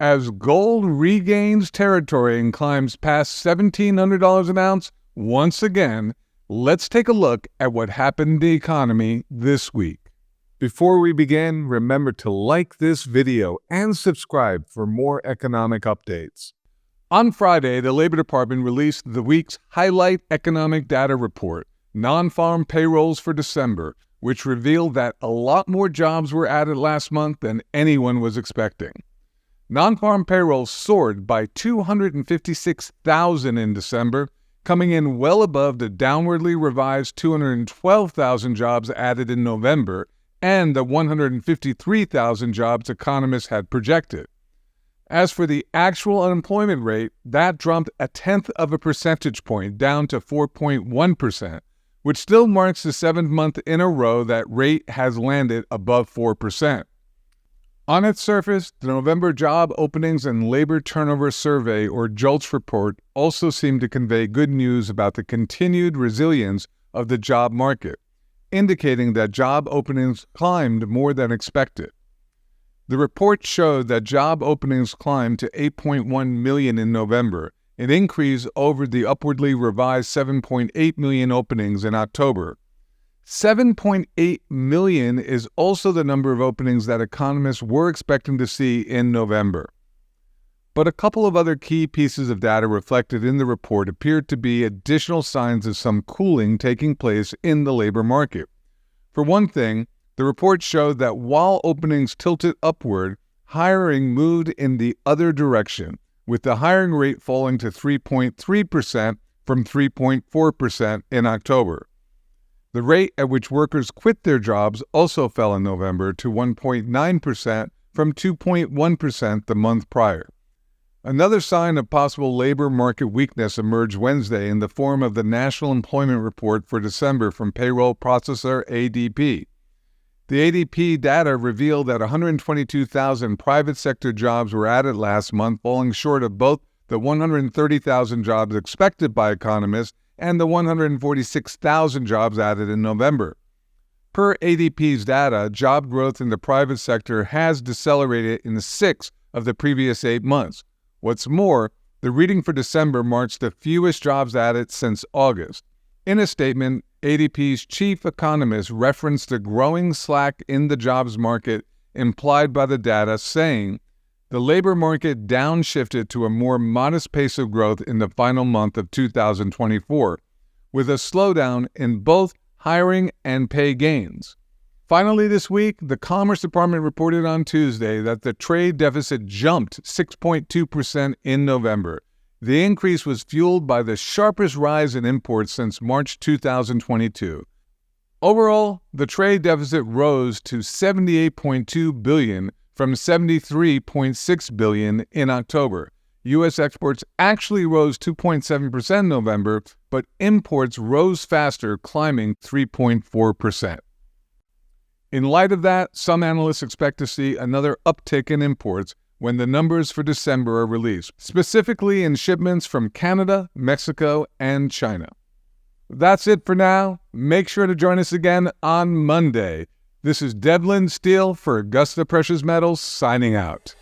As gold regains territory and climbs past $1,700 an ounce, once again, let's take a look at what happened in the economy this week. Before we begin, remember to like this video and subscribe for more economic updates. On Friday, the Labor Department released the week's highlight economic data report, nonfarm payrolls for December, which revealed that a lot more jobs were added last month than anyone was expecting. Non-farm payrolls soared by 256,000 in December, coming in well above the downwardly revised 212,000 jobs added in November and the 153,000 jobs economists had projected. As for the actual unemployment rate, that jumped 0.1 percentage point down to 4.1%, which still marks the 7th month in a row that rate has landed above 4%. On its surface, the November Job Openings and Labor Turnover Survey, or JOLTS report, also seemed to convey good news about the continued resilience of the job market, indicating that job openings climbed more than expected. The report showed that job openings climbed to 8.1 million in November, an increase over the upwardly revised 7.8 million openings in October. 7.8 million is also the number of openings that economists were expecting to see in November. But a couple of other key pieces of data reflected in the report appeared to be additional signs of some cooling taking place in the labor market. For one thing, the report showed that while openings tilted upward, hiring moved in the other direction, with the hiring rate falling to 3.3% from 3.4% in October. The rate at which workers quit their jobs also fell in November to 1.9% from 2.1% the month prior. Another sign of possible labor market weakness emerged Wednesday in the form of the National Employment Report for December from payroll processor ADP. The ADP data revealed that 122,000 private sector jobs were added last month, falling short of both the 130,000 jobs expected by economists and the 146,000 jobs added in November. Per ADP's data, job growth in the private sector has decelerated in 6 of the previous 8 months. What's more, the reading for December marks the fewest jobs added since August. In a statement, ADP's chief economist referenced the growing slack in the jobs market implied by the data, saying, "The labor market downshifted to a more modest pace of growth in the final month of 2024, with a slowdown in both hiring and pay gains." Finally this week, the Commerce Department reported on Tuesday that the trade deficit jumped 6.2% in November. The increase was fueled by the sharpest rise in imports since March 2022. Overall, the trade deficit rose to $78.2 billion from $73.6 billion in October. U.S. exports actually rose 2.7% in November, but imports rose faster, climbing 3.4%. In light of that, some analysts expect to see another uptick in imports when the numbers for December are released, specifically in shipments from Canada, Mexico, and China. That's it for now. Make sure to join us again on Monday. This is Devlin Steele for Augusta Precious Metals signing out.